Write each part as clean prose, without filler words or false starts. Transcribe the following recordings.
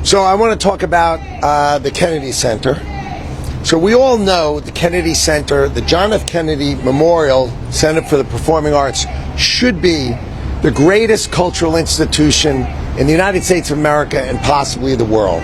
So I want to talk about the Kennedy Center. So we all know the Kennedy Center, the John F. Kennedy Memorial Center for the Performing Arts, should be the greatest cultural institution in the United States of America and possibly the world.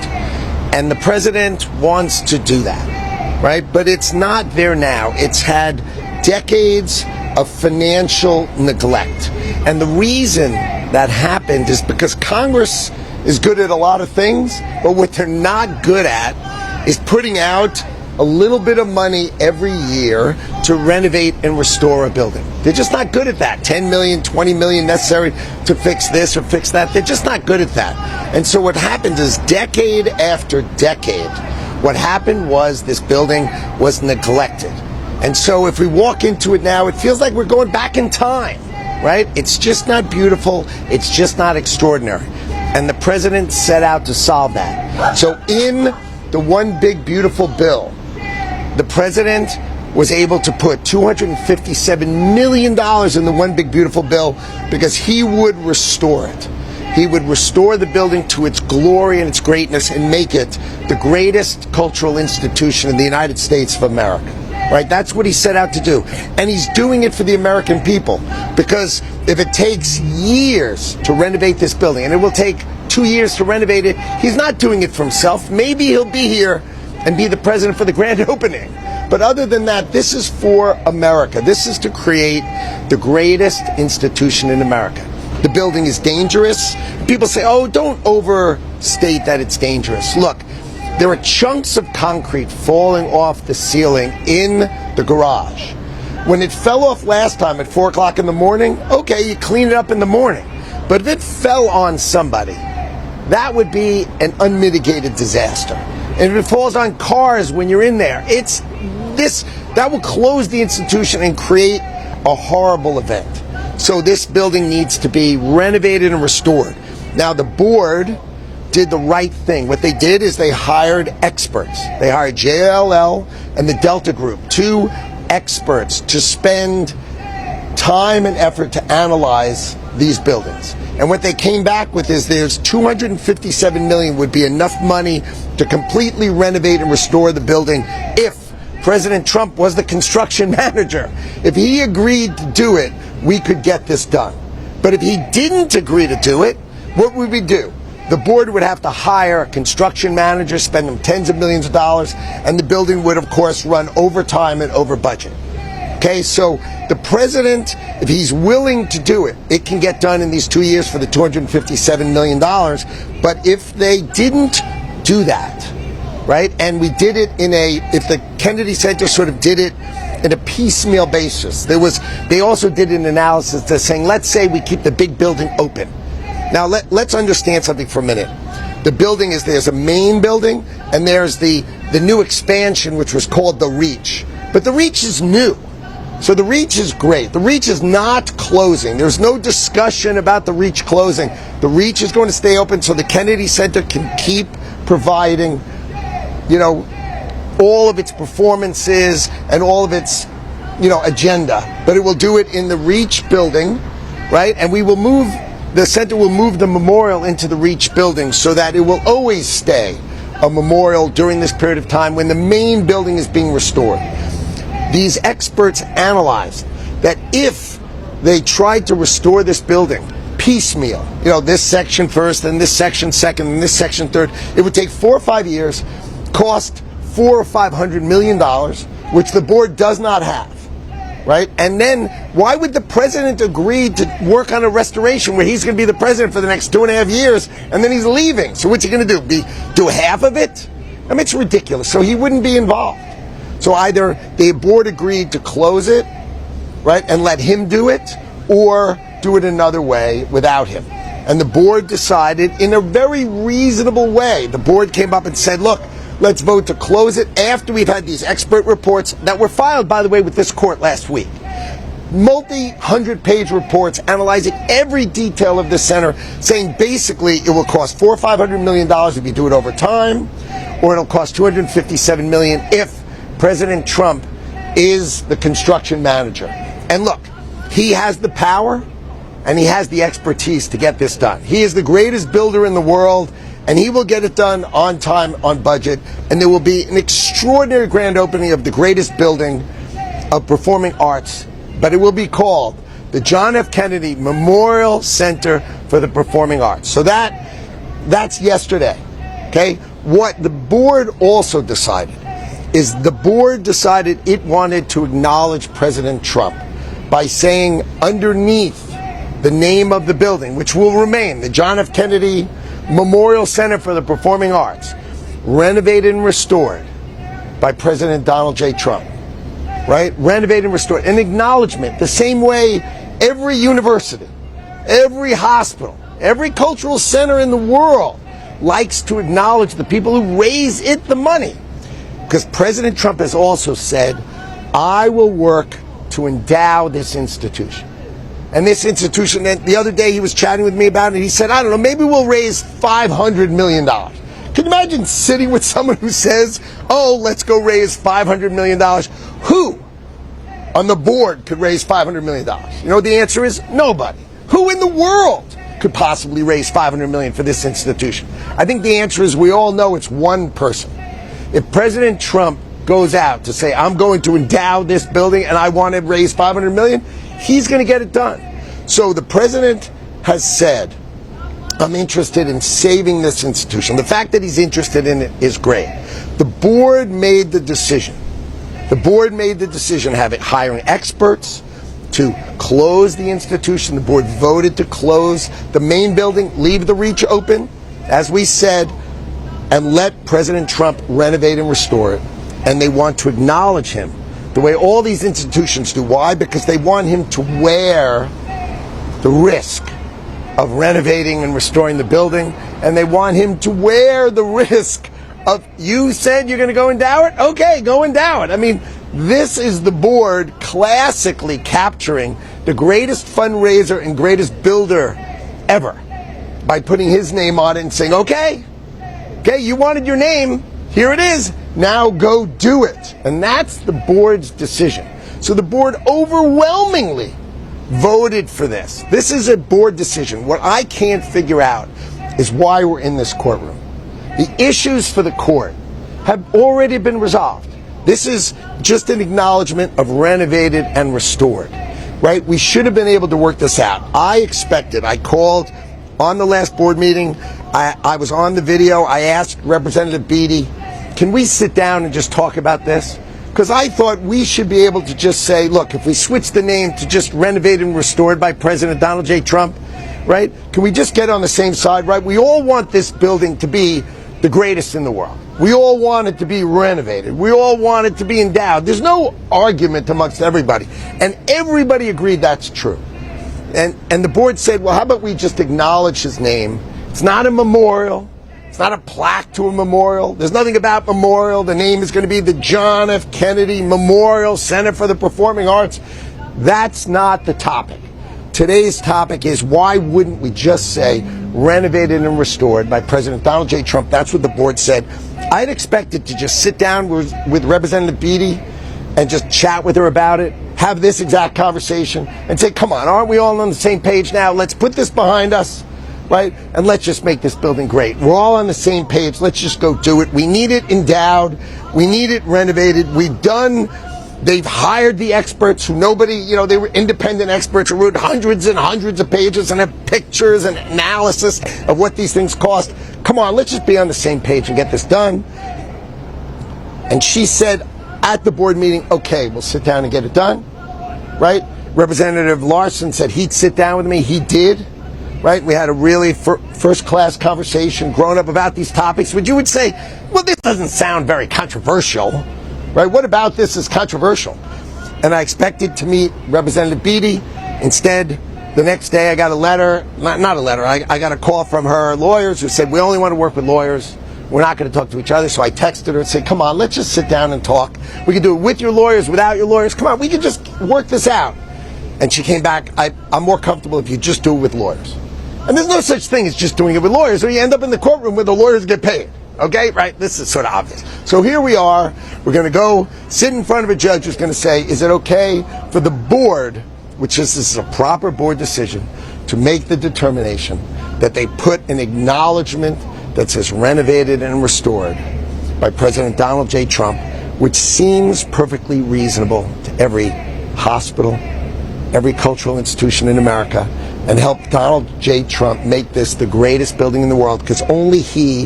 And the president wants to do that, right? But it's not there now. It's had decades of financial neglect. And the reason that happened is because Congress is good at a lot of things, but what they're not good at is putting out a little bit of money every year to renovate and restore a building. They're just not good at that. 10 million, 20 million necessary to fix this or fix that. They're just not good at that. And so what happened is decade after decade, what happened was this building was neglected. And so if we walk into it now, it feels like we're going back in time, right? It's just not beautiful. It's just not extraordinary. And the president set out to solve that. So in the One Big Beautiful Bill, the president was able to put $257 million in the One Big Beautiful Bill because he would restore it. He would restore the building to its glory and its greatness and make it the greatest cultural institution in the United States of America. Right? That's what he set out to do. And he's doing it for the American people. Because if it takes years to renovate this building, and it will take 2 years to renovate it, he's not doing it for himself. Maybe he'll be here and be the president for the grand opening. But other than that, this is for America. This is to create the greatest institution in America. The building is dangerous. People say, oh, don't overstate that it's dangerous. Look, there are chunks of concrete falling off the ceiling in the garage. When it fell off last time at 4 o'clock in the morning, okay, you clean it up in the morning. But if it fell on somebody, that would be an unmitigated disaster. And if it falls on cars when you're in there, that will close the institution and create a horrible event. So this building needs to be renovated and restored. Now the board did the right thing. What they did is they hired experts. They hired JLL and the Delta Group, two experts, to spend time and effort to analyze these buildings. And what they came back with is there's $257 million would be enough money to completely renovate and restore the building if President Trump was the construction manager. If he agreed to do it, we could get this done. But if he didn't agree to do it, what would we do? The board would have to hire a construction manager, spend them tens of millions of dollars, and the building would, of course, run over time and over budget. Okay, so the president, if he's willing to do it, it can get done in these 2 years for the $257 million. But if they didn't do that, right, and we did it if the Kennedy Center sort of did it in a piecemeal basis, they also did an analysis that's saying, let's say we keep the big building open. Now, let's understand something for a minute. The building there's a main building, and there's the new expansion, which was called the Reach. But the Reach is new. So the Reach is great. The Reach is not closing. There's no discussion about the Reach closing. The Reach is going to stay open so the Kennedy Center can keep providing, all of its performances and all of its, agenda. But it will do it in the Reach building, right? And the center will move the memorial into the Reach building so that it will always stay a memorial during this period of time when the main building is being restored. These experts analyzed that if they tried to restore this building piecemeal, this section first, and this section second, and this section third, it would take 4 or 5 years, cost $400 or $500 million, which the board does not have. Right? And then why would the president agree to work on a restoration where he's going to be the president for the next 2.5 years and then he's leaving? So what's he going to do? Do half of it? I mean, it's ridiculous. So he wouldn't be involved. So either the board agreed to close it, right, and let him do it, or do it another way without him. And the board decided in a very reasonable way. The board came up and said, look, let's vote to close it after we've had these expert reports that were filed, by the way, with this court last week. Multi-100-page reports analyzing every detail of the center, saying basically it will cost $400 or $500 million if you do it over time, or it'll cost $257 million if President Trump is the construction manager. And look, he has the power and he has the expertise to get this done. He is the greatest builder in the world, and he will get it done on time, on budget, and there will be an extraordinary grand opening of the greatest building of performing arts, but it will be called the John F. Kennedy Memorial Center for the Performing Arts. So that's yesterday, okay? What the board also decided is the board decided it wanted to acknowledge President Trump by saying underneath the name of the building, which will remain the John F. Kennedy Memorial Center for the Performing Arts, renovated and restored by President Donald J. Trump, right? Renovated and restored. An acknowledgement, the same way every university, every hospital, every cultural center in the world likes to acknowledge the people who raise it the money. Because President Trump has also said, I will work to endow this institution. And this institution, the other day he was chatting with me about it, he said, I don't know, maybe we'll raise $500 million. Can you imagine sitting with someone who says, oh, let's go raise $500 million? Who on the board could raise $500 million? You know what the answer is? Nobody. Who in the world could possibly raise $500 million for this institution? I think the answer is we all know it's one person. If President Trump goes out to say, I'm going to endow this building and I want to raise $500 million, he's going to get it done. So the president has said, I'm interested in saving this institution. The fact that he's interested in it is great. The board made the decision. The board made the decision hiring experts to close the institution. The board voted to close the main building, leave the Reach open, as we said, and let President Trump renovate and restore it. And they want to acknowledge him the way all these institutions do. Why? Because they want him to wear the risk of renovating and restoring the building, and they want him to wear the risk of, you said you're going to go endow it? Okay, go endow it. I mean, this is the board classically capturing the greatest fundraiser and greatest builder ever by putting his name on it and saying, okay, you wanted your name, here it is, now go do it. And that's the board's decision. So the board overwhelmingly voted for this. This is a board decision. What I can't figure out is why we're in this courtroom. The issues for the court have already been resolved. This is just an acknowledgement of renovated and restored, right? We should have been able to work this out. I called on the last board meeting. I was on the video. I asked Representative Beatty, can we sit down and just talk about this? Because I thought we should be able to just say, look, if we switch the name to just Renovated and Restored by President Donald J. Trump, right? Can we just get on the same side, right? We all want this building to be the greatest in the world. We all want it to be renovated. We all want it to be endowed. There's no argument amongst everybody. And everybody agreed that's true. And the board said, well, how about we just acknowledge his name? It's not a memorial. It's not a plaque to a memorial. There's nothing about memorial. The name is going to be the John F. Kennedy Memorial Center for the Performing Arts. That's not the topic. Today's topic is, why wouldn't we just say renovated and restored by President Donald J. Trump? That's what the board said. I'd expected to just sit down with Representative Beatty and just chat with her about it, have this exact conversation, and say, come on, aren't we all on the same page now? Let's put this behind us, right? And let's just make this building great. We're all on the same page. Let's just go do it. We need it endowed. We need it renovated. They've hired the experts who they were independent experts who wrote hundreds and hundreds of pages and have pictures and analysis of what these things cost. Come on, let's just be on the same page and get this done. And she said at the board meeting, okay, we'll sit down and get it done, right? Representative Larson said he'd sit down with me. He did, right? We had a really first-class conversation, grown up about these topics, which you would say, well, this doesn't sound very controversial. Right? What about this is controversial? And I expected to meet Representative Beatty. Instead, the next day I got a letter, not a letter, I got a call from her lawyers who said, we only want to work with lawyers. We're not going to talk to each other. So I texted her and said, come on, let's just sit down and talk. We can do it with your lawyers, without your lawyers. Come on, we can just work this out. And she came back, I'm more comfortable if you just do it with lawyers. And there's no such thing as just doing it with lawyers, or you end up in the courtroom where the lawyers get paid. Okay, right? This is sort of obvious. So here we are. We're going to go sit in front of a judge who's going to say, is it okay for the board, which this is a proper board decision, to make the determination that they put an acknowledgement that says renovated and restored by President Donald J. Trump, which seems perfectly reasonable to every hospital, every cultural institution in America, and help Donald J. Trump make this the greatest building in the world, because only he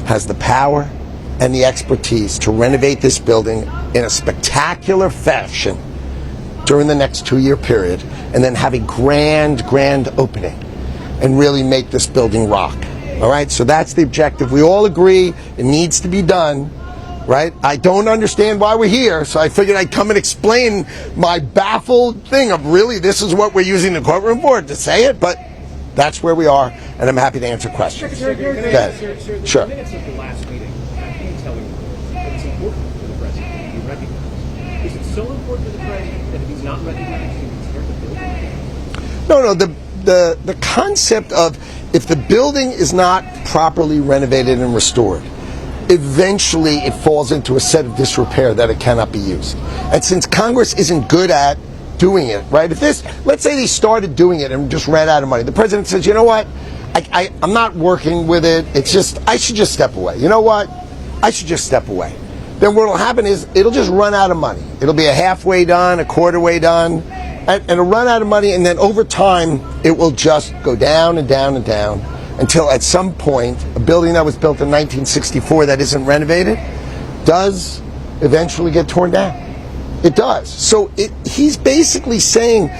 has the power and the expertise to renovate this building in a spectacular fashion during the next 2-year period, and then have a grand opening and really make this building rock. All right, so that's the objective. We all agree it needs to be done, right? I don't understand why we're here, so I figured I'd come and explain my baffled thing of really this is what we're using the courtroom for, to say it, but that's where we are, and I'm happy to answer questions. Sir, Sure. Minutes of the last meeting, you telling the board that it's important for the president to be recognized. Is it so important for the president that if he's not recognized, he can tear the building down? No, the concept of if the building is not properly renovated and restored, eventually it falls into a set of disrepair that it cannot be used. And since Congress isn't good at doing it, right? If this, let's say they started doing it and just ran out of money. The president says, you know what? I'm not working with it. It's just, I should just step away. You know what? I should just step away. Then what will happen is it'll just run out of money. It'll be a halfway done, a quarter way done, and it'll run out of money, and then over time it will just go down and down and down until at some point a building that was built in 1964 that isn't renovated does eventually get torn down. It does. So he's basically saying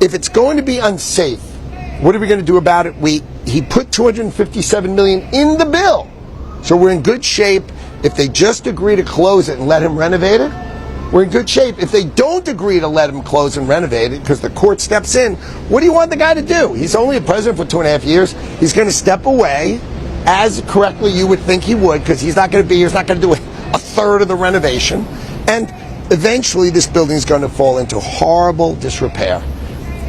if it's going to be unsafe, what are we going to do about it? He put $257 million in the bill, so we're in good shape. If they just agree to close it and let him renovate it, we're in good shape. If they don't agree to let him close and renovate it because the court steps in, what do you want the guy to do? He's only a president for 2.5 years. He's going to step away, as correctly you would think he would, because he's not going to be here. He's not going to do a third of the renovation. And eventually this building is going to fall into horrible disrepair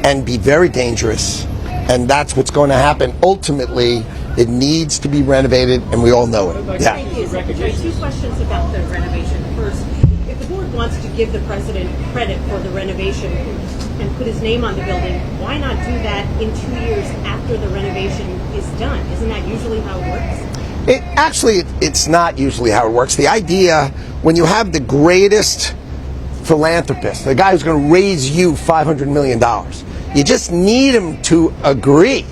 and be very dangerous. And that's what's going to happen. Ultimately, it needs to be renovated, and we all know it. Yeah. Thank you, Secretary. 2 questions about the renovation. First, if the board wants to give the president credit for the renovation and put his name on the building, why not do that in 2 years after the renovation is done? Isn't that usually how it works? It's not usually how it works. The idea, when you have the greatest philanthropist, the guy who's going to raise you $500 million, you just need him to agree.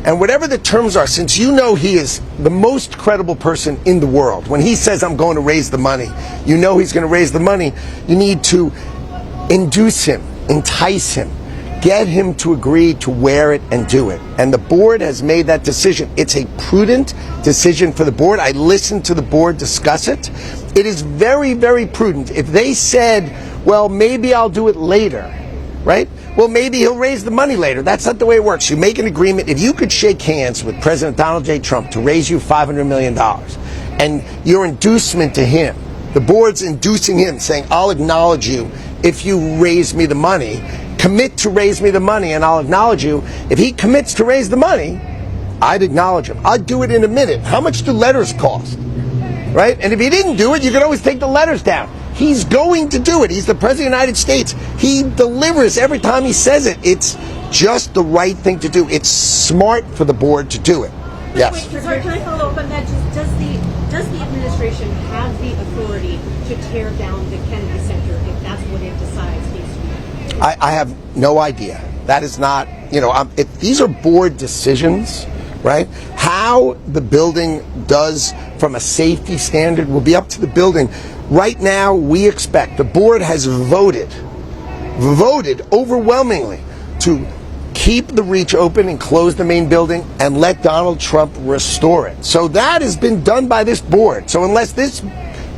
And whatever the terms are, since you know he is the most credible person in the world, when he says, I'm going to raise the money, you know he's going to raise the money, you need to induce him, entice him, get him to agree to wear it and do it. And the board has made that decision. It's a prudent decision for the board. I listened to the board discuss it. It is very, very prudent. If they said, well, maybe I'll do it later, right? Well, maybe he'll raise the money later. That's not the way it works. You make an agreement. If you could shake hands with President Donald J. Trump to raise you $500 million, and your inducement to him, the board's inducing him, saying, I'll acknowledge you if you raise me the money, commit to raise me the money, and I'll acknowledge you. If he commits to raise the money, I'd acknowledge him. I'd do it in a minute. How much do letters cost? Right? And if he didn't do it, you could always take the letters down. He's going to do it. He's the President of the United States. He delivers every time he says it. It's just the right thing to do. It's smart for the board to do it. Yes. Wait, can I follow up on that? Does the administration have the authority to tear down the Kennedy Center if that's what it decides needs to be done? I have no idea. That is not, these are board decisions, right? How the building does from a safety standard will be up to the building. Right now, we expect, the board has voted overwhelmingly to keep the Reach open and close the main building and let Donald Trump restore it. So that has been done by this board. So unless this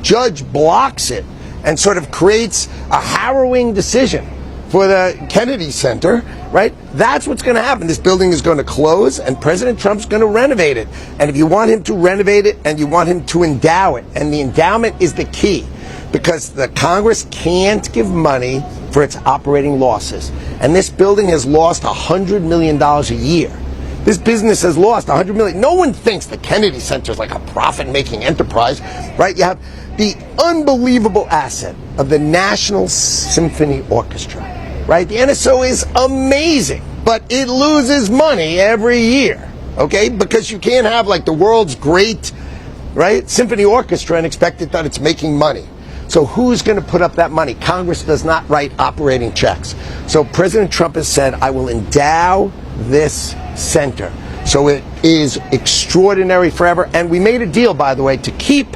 judge blocks it and sort of creates a harrowing decision for the Kennedy Center, right? That's what's going to happen. This building is going to close, and President Trump's going to renovate it. And if you want him to renovate it and you want him to endow it, and the endowment is the key, because the Congress can't give money for its operating losses. And this building has lost $100 million a year. This business has lost $100 million. No one thinks the Kennedy Center is like a profit-making enterprise, right? You have the unbelievable asset of the National Symphony Orchestra, right? The NSO is amazing, but it loses money every year, okay? Because you can't have like the world's great, right, symphony orchestra and expect it that it's making money. So who's going to put up that money? Congress does not write operating checks. So President Trump has said, I will endow this center. So it is extraordinary forever. And we made a deal, by the way, to keep,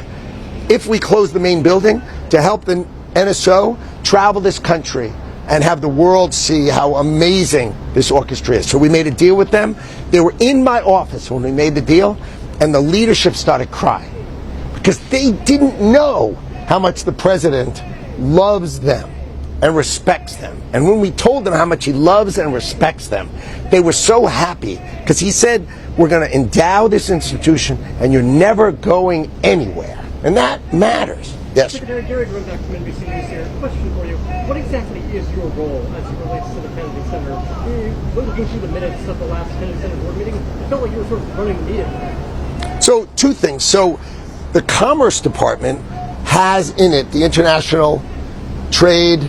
if we close the main building, to help the NSO travel this country and have the world see how amazing this orchestra is. So we made a deal with them. They were in my office when we made the deal, and the leadership started crying because they didn't know how much the president loves them and respects them. And when we told them how much he loves and respects them, they were so happy because he said, we're going to endow this institution and you're never going anywhere. And that matters. Yes. Secretary Gary Rosenbach from NBC News here. Question for you. What exactly is your role as it relates to the Kennedy Center? Looking through the minutes of the last Kennedy Center board meeting, it felt like you were sort of running the meeting. So two things. So the Commerce Department has in it the International Trade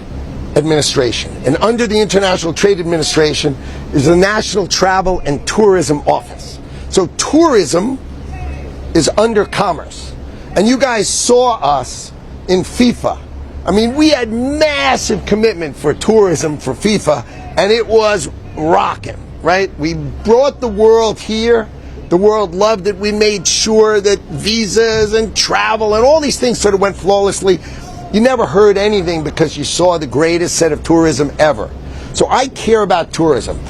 Administration. And under the International Trade Administration is the National Travel and Tourism Office. So tourism is under commerce. And you guys saw us in FIFA. I mean, we had massive commitment for tourism for FIFA, and it was rocking, right? We brought the world here. The world loved it. We made sure that visas and travel and all these things sort of went flawlessly. You never heard anything because you saw the greatest set of tourism ever. So I care about tourism.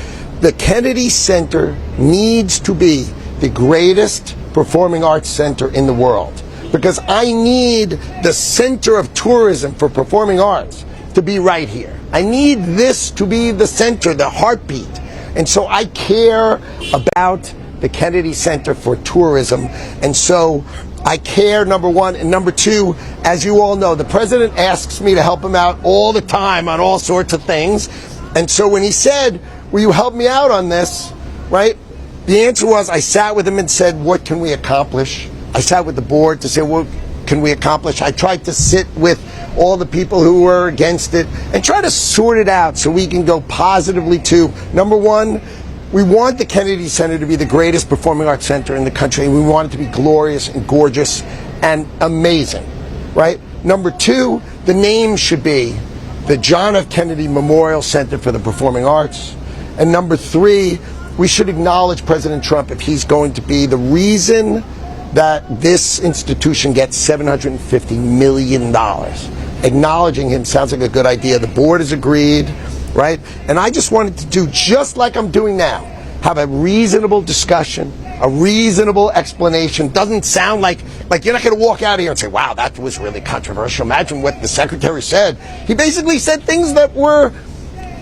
The Kennedy Center needs to be the greatest performing arts center in the world because I need the center of tourism for performing arts to be right here. I need this to be the center, the heartbeat. And so I care about the Kennedy Center for Tourism. And so I care, number one. And number two, as you all know, the president asks me to help him out all the time on all sorts of things. And so when he said, will you help me out on this, right? The answer was, I sat with him and said, what can we accomplish? I sat with the board to say, what can we accomplish? I tried to sit with all the people who were against it and try to sort it out so we can go positively to, number one, we want the Kennedy Center to be the greatest performing arts center in the country, and we want it to be glorious and gorgeous and amazing, right? Number two, the name should be the John F. Kennedy Memorial Center for the Performing Arts. And number three, we should acknowledge President Trump if he's going to be the reason that this institution gets $750 million. Acknowledging him sounds like a good idea. The board has agreed. Right? And I just wanted to do just like I'm doing now, have a reasonable discussion, a reasonable explanation. Doesn't sound like you're not going to walk out here and say, wow, that was really controversial. Imagine what the secretary said. He basically said things that were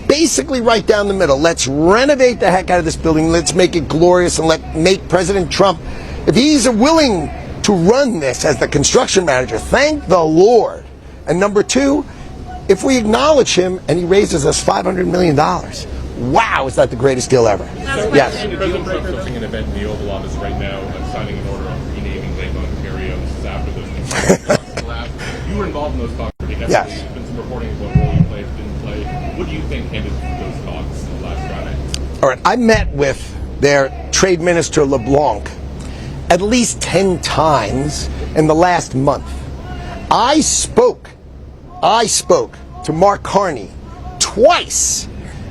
basically right down the middle. Let's renovate the heck out of this building. Let's make it glorious and make President Trump, if he's willing to run this as the construction manager, thank the Lord. And number two, if we acknowledge him and he raises us $500 million, wow, is that the greatest deal ever? Yes. President Trump's hosting an event in the Oval Office right now and signing an order on renaming Lake Ontario. This is after those talks collapsed. You were involved in those talks. Yes. There's been some reporting of what role you played, didn't play. What do you think ended those talks last Friday? All right, I met with their Trade Minister LeBlanc at least 10 times in the last month. I spoke to Mark Carney twice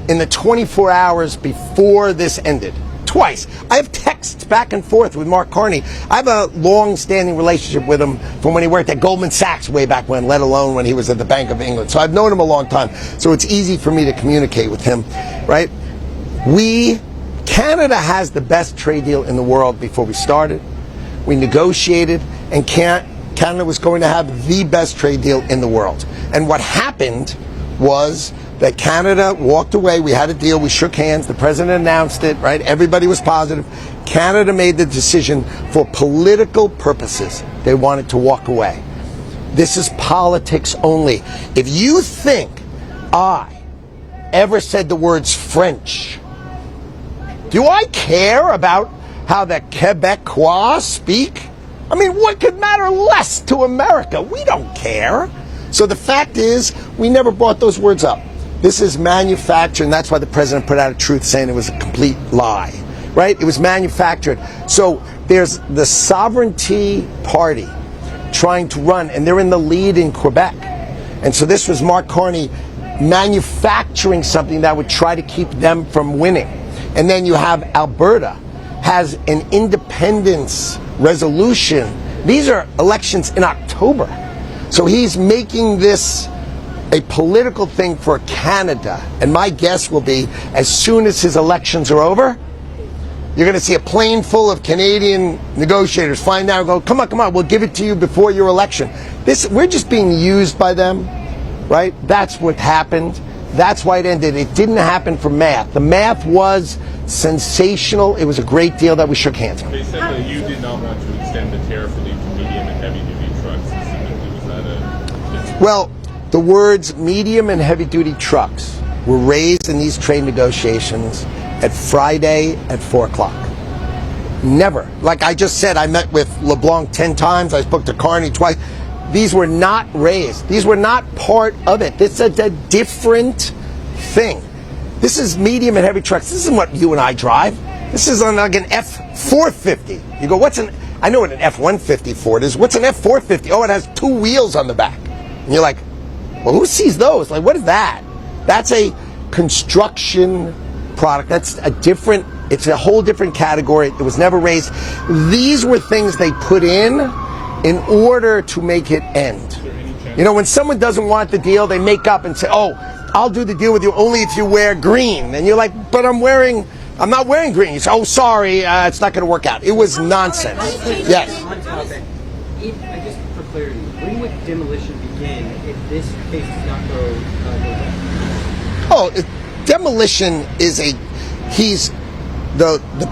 in the 24 hours before this ended. Twice. I have texts back and forth with Mark Carney. I have a long-standing relationship with him from when he worked at Goldman Sachs way back when, let alone when he was at the Bank of England. So I've known him a long time. So it's easy for me to communicate with him, right? Canada has the best trade deal in the world before we started. We negotiated, and Canada was going to have the best trade deal in the world. And what happened was that Canada walked away. We had a deal. We shook hands. The president announced it, right? Everybody was positive. Canada made the decision for political purposes. They wanted to walk away. This is politics only. If you think I ever said the words French, do I care about how the Quebecois speak? I mean, what could matter less to America? We don't care. So the fact is, we never brought those words up. This is manufactured, and that's why the president put out a truth saying it was a complete lie. right? It was manufactured. So there's the Sovereignty Party trying to run, and they're in the lead in Quebec. And so this was Mark Carney manufacturing something that would try to keep them from winning. And then you have Alberta has an independence resolution. These are elections in October. So he's making this a political thing for Canada. And my guess will be, as soon as his elections are over, you're going to see a plane full of Canadian negotiators flying down and go, come on, we'll give it to you before your election. We're just being used by them, right? That's what happened. That's why it ended. It didn't happen for math. The math was sensational. It was a great deal that we shook hands on. They said that you did not want to extend the tariff relief to medium and heavy-duty trucks. Specifically, was that Well, the words medium and heavy-duty trucks were raised in these trade negotiations at Friday at 4 o'clock. Never. Like I just said, I met with LeBlanc 10 times. I spoke to Carney twice. These were not raised. These were not part of it. This is a different thing. This is medium and heavy trucks. This isn't what you and I drive. This is on like an F450. You go, I know what an F-150 Ford is. What's an F-450? Oh, it has 2 wheels on the back. And you're like, well, who sees those? Like, what is that? That's a construction product. That's it's a whole different category. It was never raised. These were things they put in order to make it end. You know, when someone doesn't want the deal, they make up and say, oh, I'll do the deal with you only if you wear green. And you're like, but I'm not wearing green. You say, oh, sorry, it's not going to work out. It was nonsense. Yes. On topic, just for clarity, when would demolition begin if this case does not go well? Demolition is the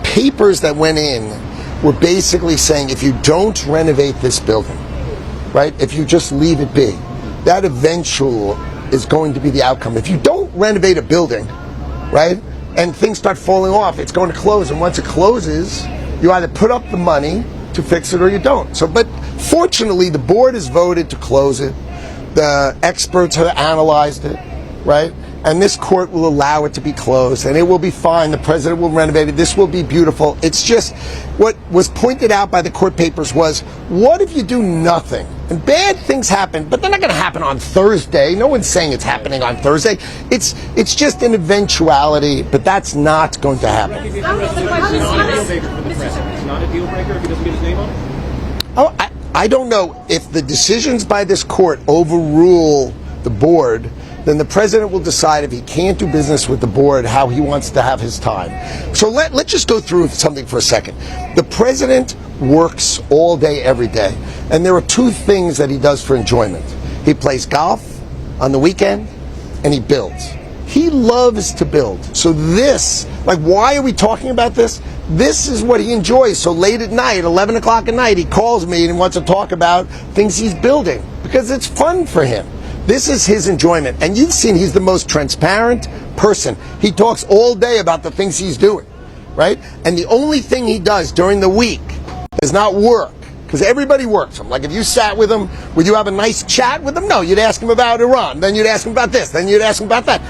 papers that went in were basically saying if you don't renovate this building, right, if you just leave it be, that eventual is going to be the outcome. If you don't renovate a building, right, and things start falling off, it's going to close. And once it closes, you either put up the money to fix it or you don't. So, but fortunately, the board has voted to close it. The experts have analyzed it, right? And this court will allow it to be closed, and it will be fine. The president will renovate it. This will be beautiful. It's just what was pointed out by the court papers was, what if you do nothing? And bad things happen, but they're not going to happen on Thursday. No one's saying it's happening on Thursday. It's just an eventuality, but that's not going to happen. It's not a deal breaker for the president. It's not a deal breaker if he doesn't get his name on it? Oh, I don't know. If the decisions by this court overrule the board, then the president will decide if he can't do business with the board how he wants to have his time. So let's just go through something for a second. The president works all day, every day. And there are 2 things that he does for enjoyment. He plays golf on the weekend, and he builds. He loves to build. So why are we talking about this? This is what he enjoys. So late at night, 11 o'clock at night, he calls me and wants to talk about things he's building because it's fun for him. This is his enjoyment. And you've seen he's the most transparent person. He talks all day about the things he's doing, right? And the only thing he does during the week does not work, because everybody works. Like if you sat with him, would you have a nice chat with him? No, you'd ask him about Iran. Then you'd ask him about this. Then you'd ask him about that.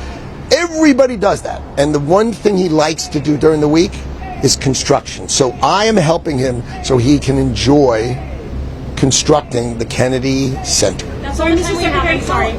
Everybody does that. And the one thing he likes to do during the week is construction. So I am helping him so he can enjoy constructing the Kennedy Center. That's all the time we have. I'm sorry.